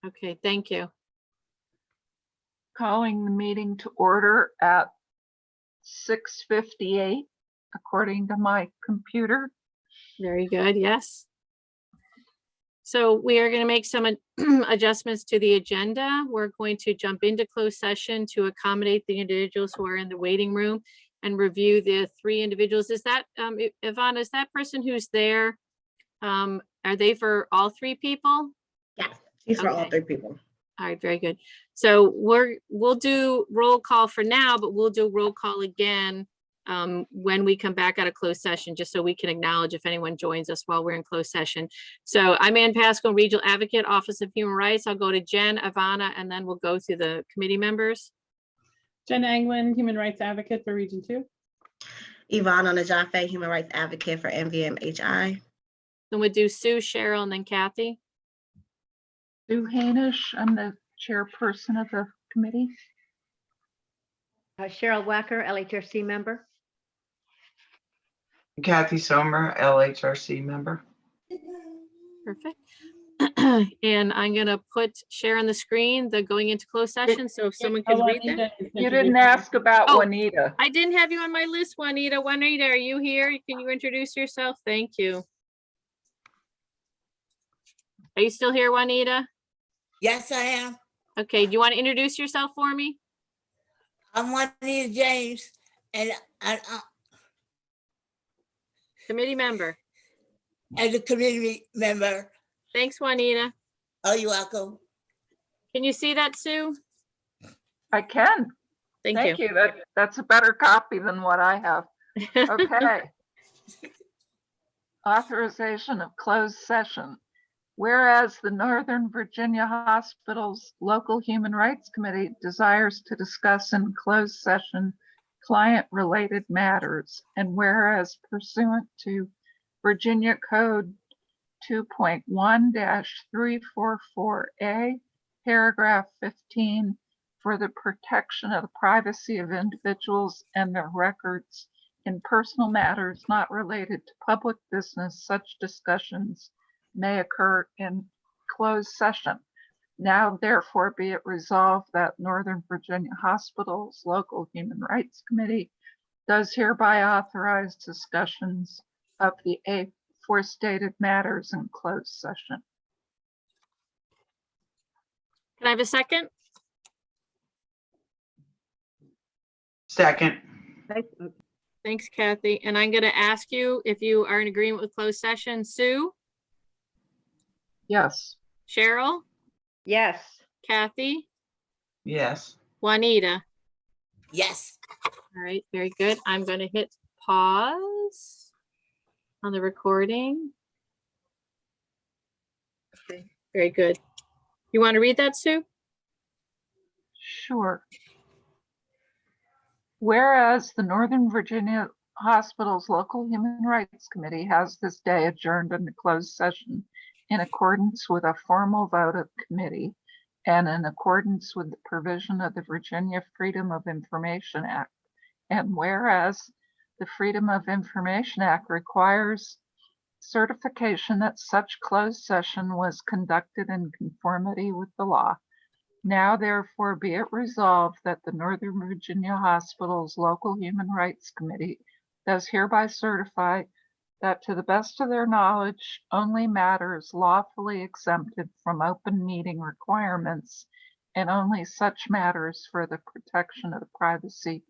Okay, thank you. Calling the meeting to order at 6:58, according to my computer. Very good, yes. So we are going to make some adjustments to the agenda. We're going to jump into closed session to accommodate the individuals who are in the waiting room and review the 3 individuals. Is that, Ivana, is that person who's there? Are they for all 3 people? Yes, these are all Okay. 3 people. All right, very good. So we'll do roll call for now, but we'll do roll call again when we come back out of closed session, just so we can acknowledge if anyone joins us while we're in closed session. So I'm Ann Pascal, Regional Advocate, Office of Human Rights. I'll go to Jen, Ivana, and then we'll go to the committee members. Jen Angwin, Human Rights Advocate for Region 2. Yvonne Onajafe, Human Rights Advocate for MVMHI. Then we'll do Sue, Cheryl, and then Kathy. Sue Hainish, I'm the chairperson of the committee. Cheryl Wacker, LHRC member. Kathy Sommer, LHRC member. Perfect. And I'm gonna share on the screen the going into closed session. So if someone could read that. You didn't ask about Oh. Juanita. I didn't have you on my list, Juanita. Juanita, are you here? Can you introduce yourself? Thank you. Are you still here, Juanita? Yes, I am. Okay, do you want to introduce yourself for me? I'm Juanita James, and Committee member. as a community member. Thanks, Juanita. Oh, you're welcome. Can you see that, Sue? I can. Thank you. That's a better copy than what I have. Okay. Authorization of closed session. Whereas the Northern Virginia Hospitals Local Human Rights Committee desires to discuss in closed session client-related matters, and whereas pursuant to Virginia Code 2.1-344A, paragraph 15, for the protection of the privacy of individuals and their records in personal matters not related to public business, such discussions may occur in closed session. Now, therefore, be it resolved that Northern Virginia Hospitals Local Human Rights Committee does hereby authorize discussions of the aforestated matters in closed session. Can I have a second? Second. Thanks, Kathy. And I'm going to ask you if you are in agreement with closed session. Sue, Yes. Cheryl, Yes. Kathy, Yes. Juanita. Yes. All right, very good. I'm going to hit pause on the recording. Okay, very good. You want to read that, Sue? Sure. Whereas the Northern Virginia Hospitals Local Human Rights Committee has this day adjourned into closed session in accordance with a formal vote of committee and in accordance with the provision of the Virginia Freedom of Information Act. And whereas the Freedom of Information Act requires certification that such closed session was conducted in conformity with the law. Now, therefore, be it resolved that the Northern Virginia Hospitals Local Human Rights Committee does hereby certify that to the best of their knowledge, only matters lawfully exempted from open meeting requirements and only such matters for the protection of the privacy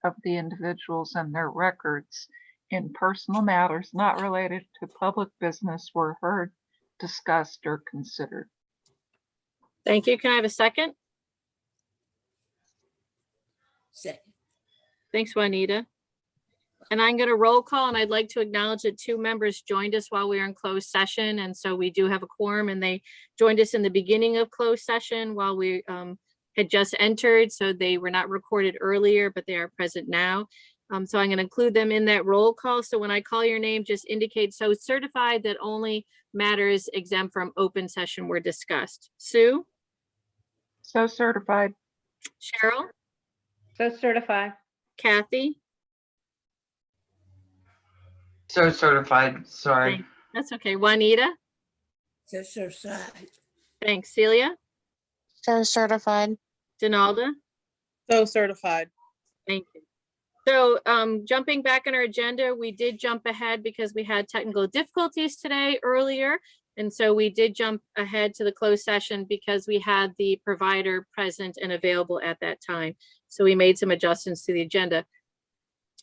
of the individuals and their records in personal matters not related to public business were heard, discussed, or considered. Thank you. Can I have a second? Second. Thanks, Juanita. And I'm going to roll call, and I'd like to acknowledge that 2 members joined us while we were in closed session. And so we do have a quorum, and they joined us in the beginning of closed session while we had just entered. So they were not recorded earlier, but they are present now. So I'm going to include them in that roll call. So when I call your name, just indicate so certified that only matters exempt from open session were discussed. Sue? So certified. Cheryl? So certify. Kathy? So certified. Sorry. That's okay. Juanita? So side. Thanks. Celia? So certified. Donalda? So certified. Thank you. So jumping back on our agenda, we did jump ahead because we had technical difficulties today earlier. And so we did jump ahead to the closed session because we had the provider present and available at that time. So we made some adjustments to the agenda.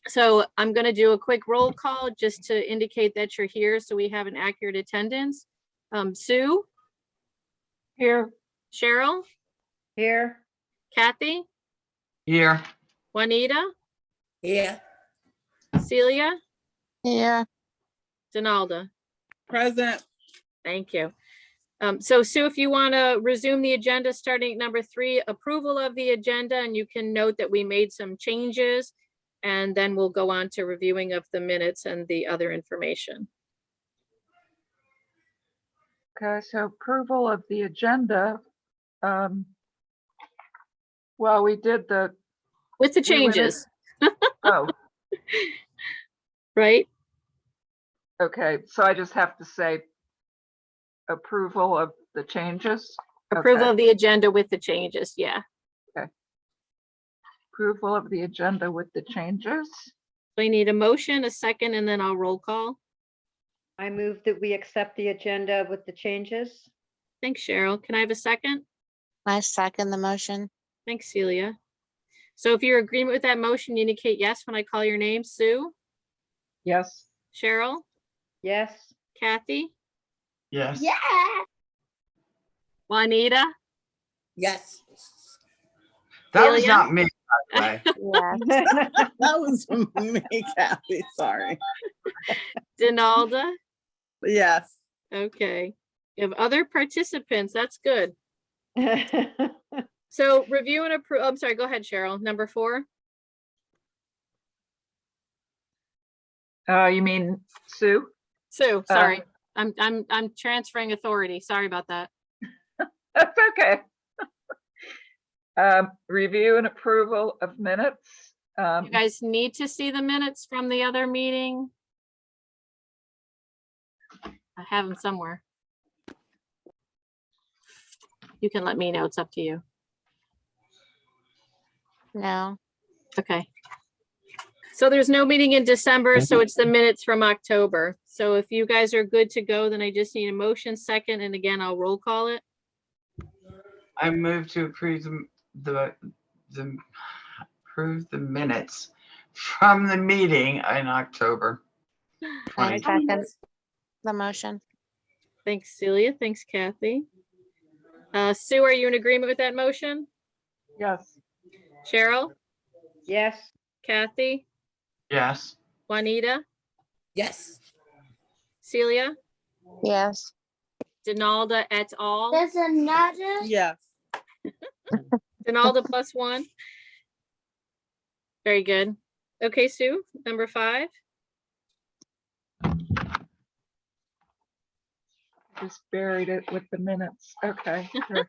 So I'm going to do a quick roll call just to indicate that you're here so we have an accurate attendance. Sue, Here, Cheryl, Here. Kathy, Here. Juanita, Here. Celia, Yeah. Donalda. Present. Thank you. So Sue, if you want to resume the agenda, starting at number 3, approval of the agenda, and you can note that we made some changes, and then we'll go on to reviewing of the minutes and the other information. okay, so approval of the agenda. Well, we did the, With the We went in- changes, oh, right? okay, so I just have to say approval of the changes? Approval Okay. of the agenda with the changes, yeah. Approval of the agenda with the changes. So I need a motion, a second, and then I'll roll call. I move that we accept the agenda with the changes. Thanks, Cheryl. Can I have a second? I second the motion. Thanks, Celia. So if you're in agreement with that motion, you indicate yes when I call your name. Sue, Yes, Cheryl, Yes. Kathy, Yes. Juanita, Yes. That was Celia? not me, by the way. Yes. That was me, Kathy. Sorry. Donalda. Yes. Okay. You have other participants. That's good. So review and approve. I'm sorry. Go ahead, Cheryl. Number 4. you mean Sue? Sue, sorry. I'm transferring authority. Sorry about that. That's okay. Review and approval of minutes. You guys need to see the minutes from the other meeting. I have them somewhere. You can let me know. It's up to you. No. Okay. So there's no meeting in December, so it's the minutes from October. So if you guys are good to go, then I just need a motion second, and again, I'll roll call it. I move to approve approve the minutes from the meeting in October. I 20. second the motion. Thanks, Celia. Thanks, Kathy. Sue, are you in agreement with that motion? Yes, Cheryl, Yes. Kathy, Yes. Juanita, Yes. Celia, Yes. Donalda et al. There's another. Yes. Donalda +1. Very good. Okay, Sue, number 5. just buried it with the minutes. Okay. Sure.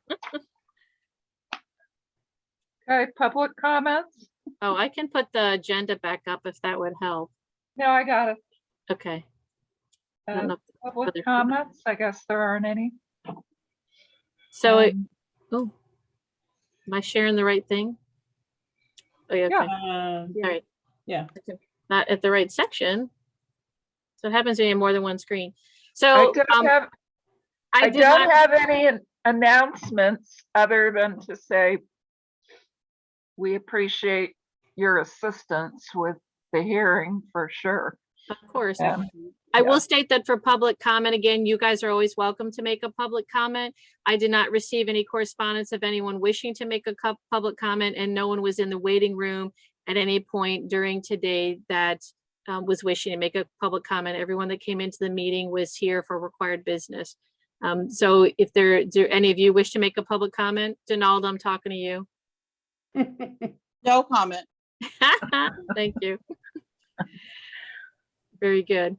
Okay, public comments? Oh, I can put the agenda back up if that would help. No, I got it. Okay. I don't know if other Public people- comments? I guess there aren't any. So, Um, am I sharing the right thing? Oh, yeah, Yeah. okay. All right. yeah. Not at the right section. So it happens when you have more than one screen. I So, don't have, I did don't not- have any announcements other than to say we appreciate your assistance with the hearing for sure. Of course. Yeah. I Yeah. will state that for public comment, again, you guys are always welcome to make a public comment. I did not receive any correspondence of anyone wishing to make a public comment, and no one was in the waiting room at any point during today that was wishing to make a public comment. Everyone that came into the meeting was here for required business. So if do any of you wish to make a public comment? Donald, I'm talking to you. No comment. Thank you. Very good.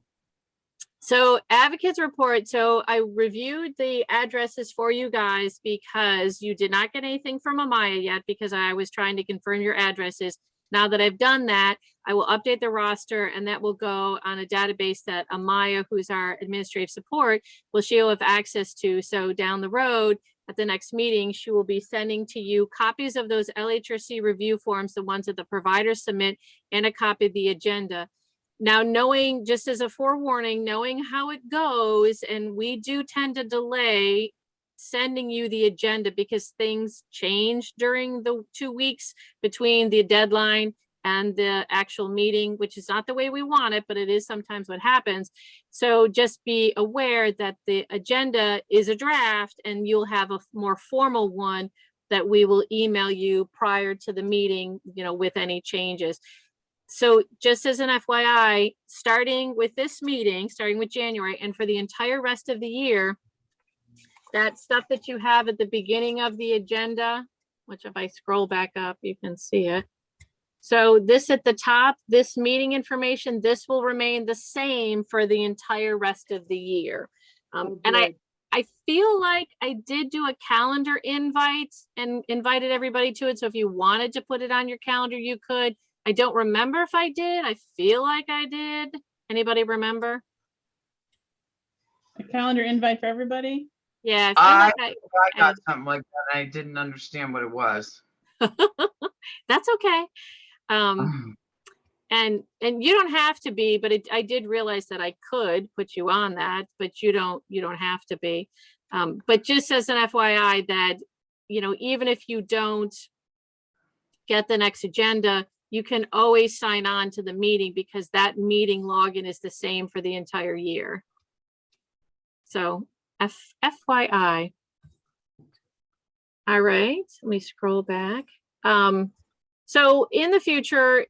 So advocates report. So I reviewed the addresses for you guys because you did not get anything from Amaya yet because I was trying to confirm your addresses. Now that I've done that, I will update the roster and that will go on a database that Amaya, who's our administrative support, she'll have access to. So down the road, at the next meeting, she will be sending to you copies of those LHRC review forms, the ones that the providers submit, and a copy of the agenda. Now, knowing, just as a forewarning, knowing how it goes, and we do tend to delay sending you the agenda because things change during the 2 weeks between the deadline and the actual meeting, which is not the way we want it, but it is sometimes what happens. So just be aware that the agenda is a draft and you'll have a more formal one that we will email you prior to the meeting, with any changes. So just as an FYI, starting with this meeting, starting with January, and for the entire rest of the year, that stuff that you have at the beginning of the agenda, which if I scroll back up, you can see it. So this at the top, this meeting information, this will remain the same for the entire rest of the year. And I feel like I did do a calendar invite and invited everybody to it. So if you wanted to put it on your calendar, you could. I don't remember if I did. I feel like I did. Anybody remember? A calendar invite for everybody? Yeah, I I got something like that. I didn't understand what it was. that's okay. And you don't have to be, but I did realize that I could put you on that, but you don't have to be. But just as an FYI that, even if you don't get the next agenda, you can always sign on to the meeting because that meeting login is the same for the entire year. So FYI. All right, let me scroll back. So in the future,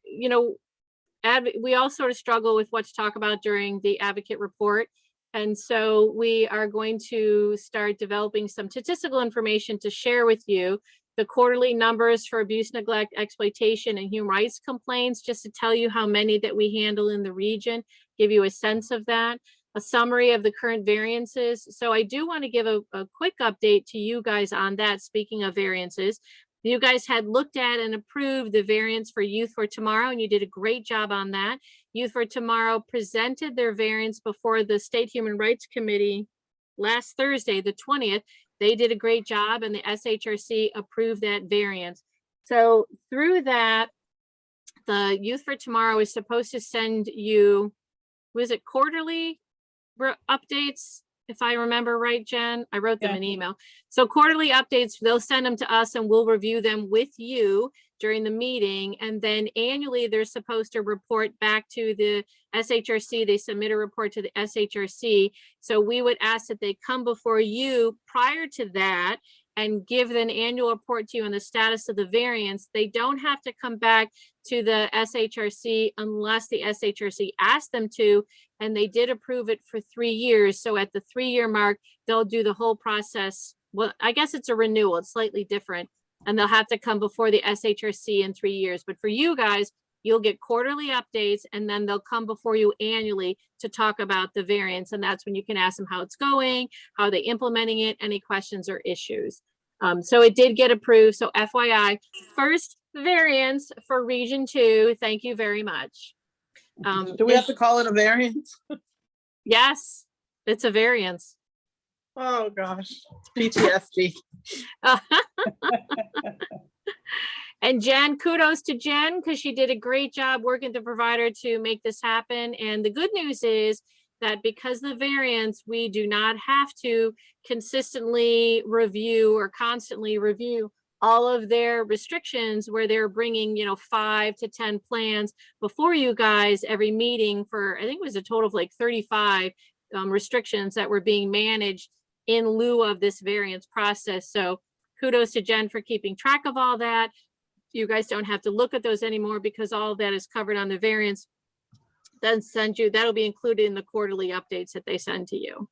we all sort of struggle with what to talk about during the advocate report. And so we are going to start developing some statistical information to share with you. The quarterly numbers for abuse, neglect, exploitation, and human rights complaints, just to tell you how many that we handle in the region, give you a sense of that. A summary of the current variances. So I do want to give a quick update to you guys on that. Speaking of variances, you guys had looked at and approved the variance for Youth for Tomorrow, and you did a great job on that. Youth for Tomorrow presented their variance before the State Human Rights Committee last Thursday, the 20th. They did a great job, and the SHRC approved that variance. So through that, the Youth for Tomorrow is supposed to send you, was it quarterly updates? If I remember right, Jen, I wrote them an email. So quarterly updates, they'll send them to us and we'll review them with you during the meeting. And then annually, they're supposed to report back to the SHRC. They submit a report to the SHRC. So we would ask that they come before you prior to that and give an annual report to you on the status of the variance. They don't have to come back to the SHRC unless the SHRC asks them to, and they did approve it for 3 years. So at the 3-year mark, they'll do the whole process. Well, I guess it's a renewal, it's slightly different, and they'll have to come before the SHRC in 3 years. But for you guys, you'll get quarterly updates, and then they'll come before you annually to talk about the variance. And that's when you can ask them how it's going, how they're implementing it, any questions or issues. So it did get approved. So FYI, first variance for Region 2. Thank you very much. Do we have to call it a variance? Yes, it's a variance. Oh, gosh. PTSD. And Jen, kudos to Jen, because she did a great job working with the provider to make this happen. And the good news is that because the variance, we do not have to consistently review or constantly review all of their restrictions where they're bringing, 5 to 10 plans before you guys every meeting for, I think it was a total of like 35 restrictions that were being managed in lieu of this variance process. So kudos to Jen for keeping track of all that. You guys don't have to look at those anymore because all of that is covered on the variance. Then that'll be included in the quarterly updates that they send to you.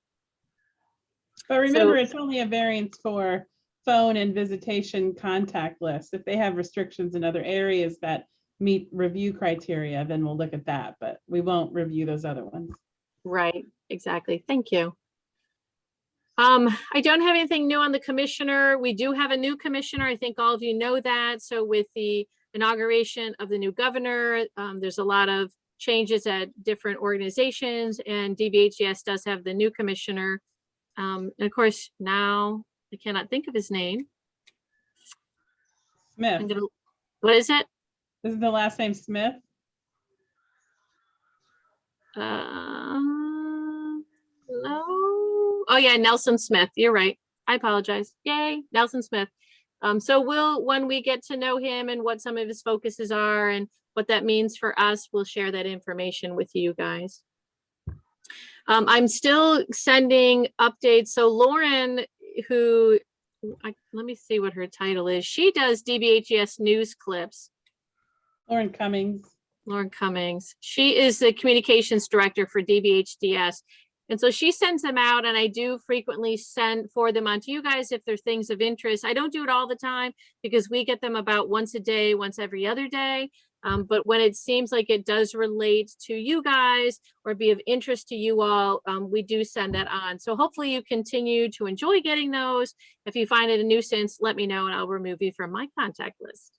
But remember, it's only a variance for phone and visitation contact lists. If they have restrictions in other areas that meet review criteria, then we'll look at that, but we won't review those other ones. Right, exactly. Thank you. I don't have anything new on the commissioner. We do have a new commissioner. I think all of you know that. So with the inauguration of the new governor, there's a lot of changes at different organizations, and DBHES does have the new commissioner. And of course, now I cannot think of his name. I'm Smith. gonna, what is it? This is the last name Smith. No. Oh yeah, Nelson Smith. You're right. I apologize. Yay, Nelson Smith. So when we get to know him and what some of his focuses are and what that means for us, we'll share that information with you guys. I'm still sending updates. So Lauren, let me see what her title is. She does DBHES news clips. Lauren Cummings. Lauren Cummings. She is the communications director for DBHDS. And so she sends them out, and I do frequently forward them on to you guys if they're things of interest. I don't do it all the time because we get them about once a day, once every other day. But when it seems like it does relate to you guys or be of interest to you all, we do send that on. So hopefully you continue to enjoy getting those. If you find it a nuisance, let me know and I'll remove you from my contact list.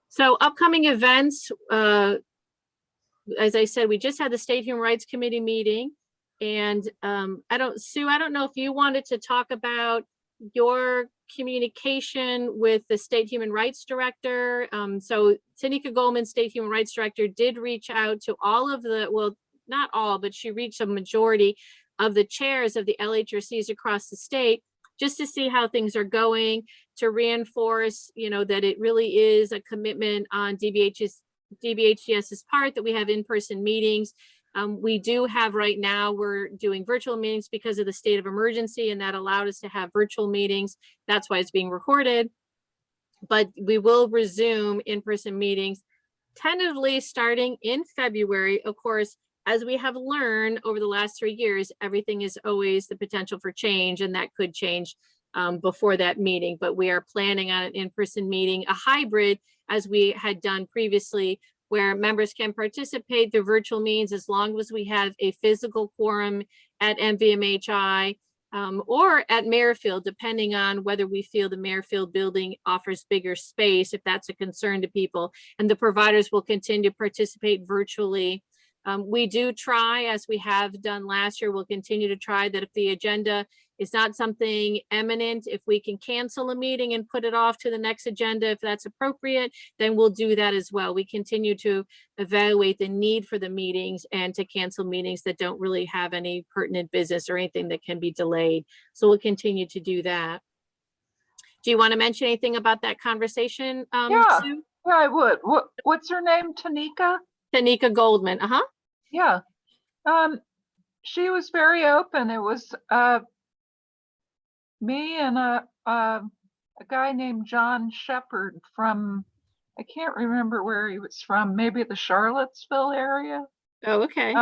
So upcoming events, as I said, we just had the State Human Rights Committee meeting, and Sue, I don't know if you wanted to talk about your communication with the State Human Rights Director. So Tanika Goldman, State Human Rights Director, did reach out to all of the, well, not all, but she reached a majority of the chairs of the LHRCs across the state, just to see how things are going, to reinforce, that it really is a commitment on DBHDS's part that we have in-person meetings. We do have right now, we're doing virtual meetings because of the state of emergency, and that allowed us to have virtual meetings. That's why it's being recorded. But we will resume in-person meetings tentatively starting in February. Of course, as we have learned over the last 3 years, everything is always the potential for change, and that could change before that meeting. But we are planning on an in-person meeting, a hybrid, as we had done previously, where members can participate through virtual means as long as we have a physical quorum at MVMHI or at Merrifield, depending on whether we feel the Merrifield building offers bigger space, if that's a concern to people, and the providers will continue to participate virtually. We do try, as we have done last year, we'll continue to try that if the agenda is not something eminent, if we can cancel a meeting and put it off to the next agenda, if that's appropriate, then we'll do that as well. We continue to evaluate the need for the meetings and to cancel meetings that don't really have any pertinent business or anything that can be delayed. So we'll continue to do that. Do you want to mention anything about that conversation, Yeah. Sue? Yeah, I would. What's her name? Tanika? Tanika Goldman. Yeah. She was very open. It was me and a guy named John Shepherd from, I can't remember where he was from, maybe the Charlottesville area. Oh, okay.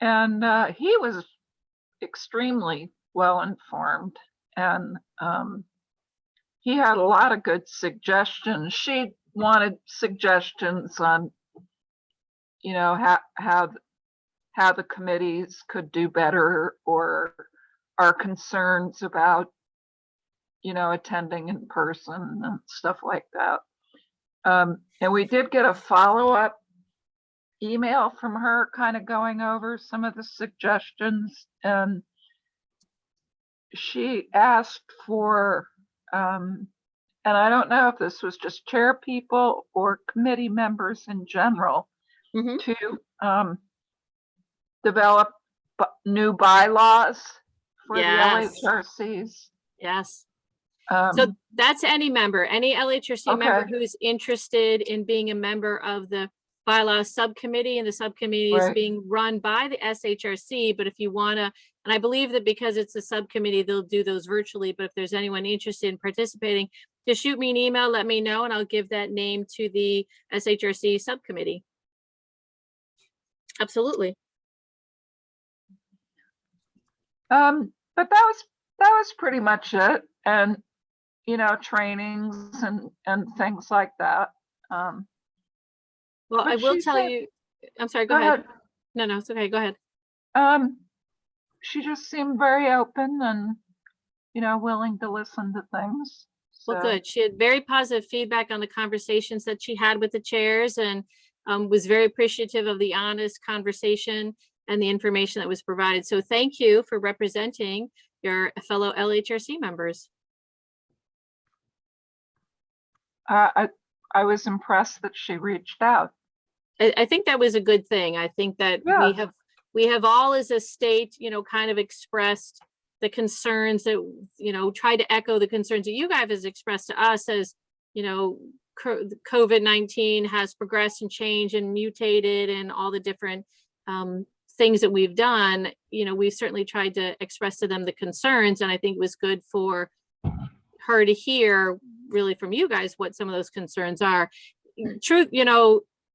And he was extremely well informed, and he had a lot of good suggestions. She wanted suggestions on, how the committees could do better, or our concerns about, attending in person and stuff like that. And we did get a follow-up email from her kind of going over some of the suggestions, and she asked for, and I don't know if this was just chair people or committee members in general, to develop new bylaws for Yes. the LHRCs. Yes. So that's any member, any LHRC member Okay. who's interested in being a member of the bylaw subcommittee, and the subcommittee is Right. being run by the SHRC. But if you want to, and I believe that because it's a subcommittee, they'll do those virtually. But if there's anyone interested in participating, just shoot me an email, let me know, and I'll give that name to the SHRC subcommittee. Absolutely. But that was pretty much it, and trainings and things like that. Well, But I will she tell said- you, I'm sorry, go ahead. No, it's okay, go ahead. She just seemed very open and, willing to listen to things. Well, So, good. She had very positive feedback on the conversations that she had with the chairs, and was very appreciative of the honest conversation and the information that was provided. So thank you for representing your fellow LHRC members. I was impressed that she reached out. I think that was a good thing. I think that Yeah. we have all as a state, kind of expressed the concerns that, try to echo the concerns that you guys has expressed to us as, COVID-19 has progressed and changed and mutated and all the different things that we've done. We've certainly tried to express to them the concerns, and I think it was good for her to hear really from you guys what some of those concerns are. True,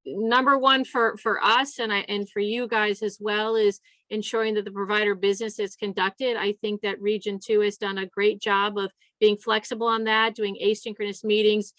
number one for us and for you guys as well is ensuring that the provider business is conducted. I think that Region 2 has done a great job of being flexible on that, doing asynchronous meetings.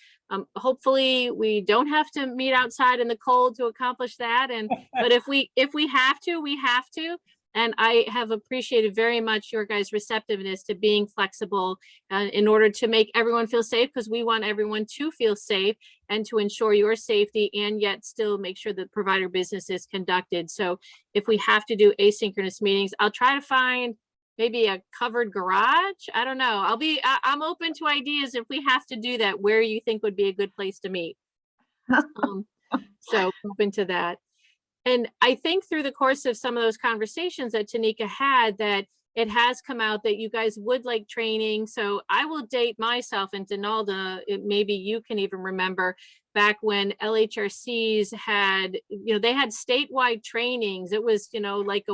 Hopefully we don't have to meet outside in the cold to accomplish that. But if we have to, we have to. And I have appreciated very much your guys' receptiveness to being flexible in order to make everyone feel safe, because we want everyone to feel safe and to ensure your safety and yet still make sure that provider business is conducted. So if we have to do asynchronous meetings, I'll try to find maybe a covered garage. I don't know. I'm open to ideas if we have to do that, where you think would be a good place to meet. So open to that. And I think through the course of some of those conversations that Tanika had, that it has come out that you guys would like training. So I will date myself and Donalda, maybe you can even remember back when LHRCs had, they had statewide trainings. It was, like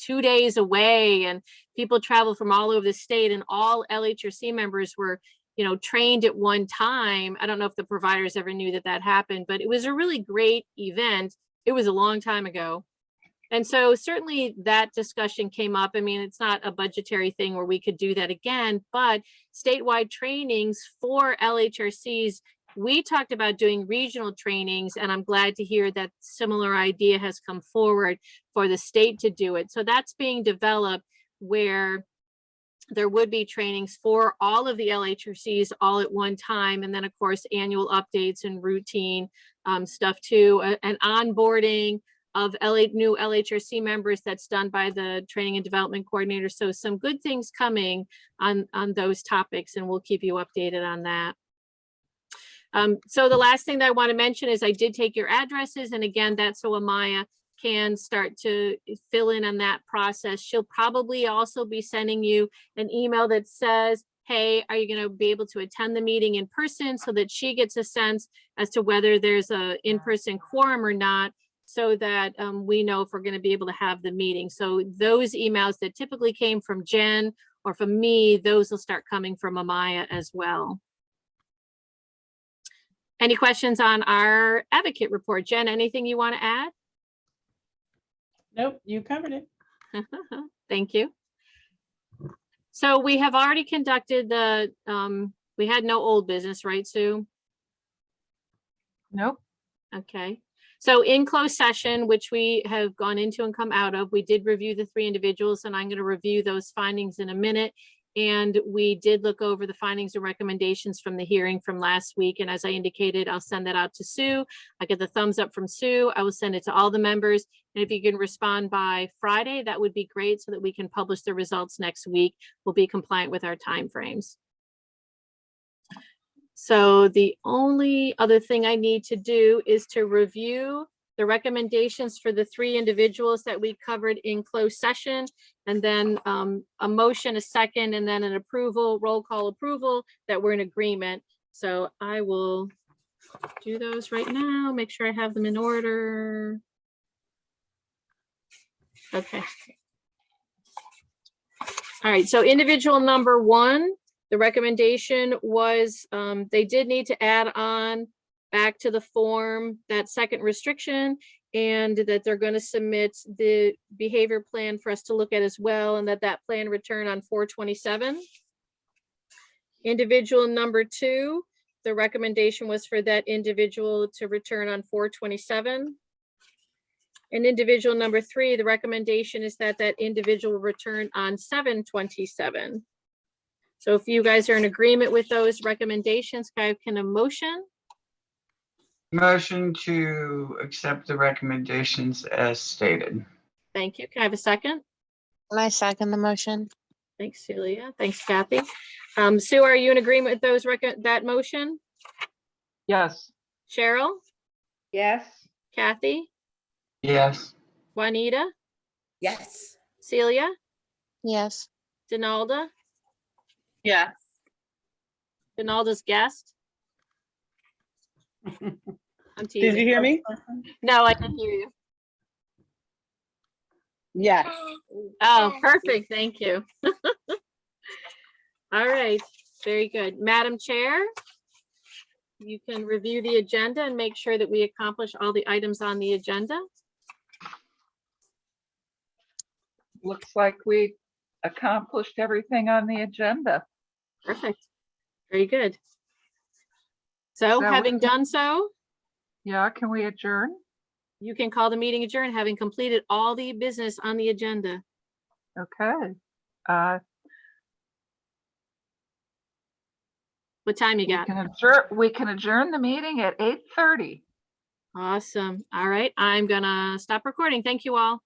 2 days away, and people traveled from all over the state, and all LHRC members were, trained at one time. I don't know if the providers ever knew that happened, but it was a really great event. It was a long time ago. And so certainly that discussion came up. I mean, it's not a budgetary thing where we could do that again, but statewide trainings for LHRCs, we talked about doing regional trainings, and I'm glad to hear that similar idea has come forward for the state to do it. So that's being developed, where there would be trainings for all of the LHRCs all at one time. And then of course, annual updates and routine stuff too, and onboarding of new LHRC members that's done by the training and development coordinator. So some good things coming on those topics, and we'll keep you updated on that. So the last thing that I want to mention is I did take your addresses, and again, that's so Amaya can start to fill in on that process. She'll probably also be sending you an email that says, hey, are you going to be able to attend the meeting in person, so that she gets a sense as to whether there's a in-person quorum or not, so that we know if we're going to be able to have the meeting. So those emails that typically came from Jen or from me, those will start coming from Amaya as well. Any questions on our advocate report? Jen, anything you want to add? Nope, you covered it. Thank you. So we have already conducted the, we had no old business, right, Sue? Nope. Okay. So in closed session, which we have gone into and come out of, we did review the 3 individuals, and I'm going to review those findings in a minute. And we did look over the findings and recommendations from the hearing from last week. And as I indicated, I'll send that out to Sue. I get the thumbs up from Sue. I will send it to all the members. And if you can respond by Friday, that would be great, so that we can publish the results next week. We'll be compliant with our timeframes. So the only other thing I need to do is to review the recommendations for the 3 individuals that we covered in closed session, and then a motion, a second, and then an approval, roll call approval that we're in agreement. So I will do those right now, make sure I have them in order. Okay. All right, so individual number 1, the recommendation was they did need to add on back to the form that second restriction, and that they're going to submit the behavior plan for us to look at as well, and that plan return on 4/27. Individual number 2, the recommendation was for that individual to return on 4/27. And individual number 3, the recommendation is that individual return on 7/27. So if you guys are in agreement with those recommendations, can a motion? Motion to accept the recommendations as stated. Thank you. Can I have a second? I second the motion. Thanks, Celia. Thanks, Kathy. Sue, are you in agreement with those that motion? Yes. Cheryl, Yes. Kathy, Yes. Juanita, Yes. Celia, Yes. Donalda, Yes. Donalda's guest. I'm Did you teasing. hear me? No, I didn't hear you. Yes. Oh, perfect. Thank you. All right, very good. Madam Chair, you can review the agenda and make sure that we accomplish all the items on the agenda. Looks like we accomplished everything on the agenda. Perfect. Very good. So we having can- done so, Yeah, can we adjourn? you can call the meeting adjourned, having completed all the business on the agenda. Okay. What time you got? We can adjourn the meeting at 8:30. Awesome. All right, I'm gonna stop recording. Thank you all.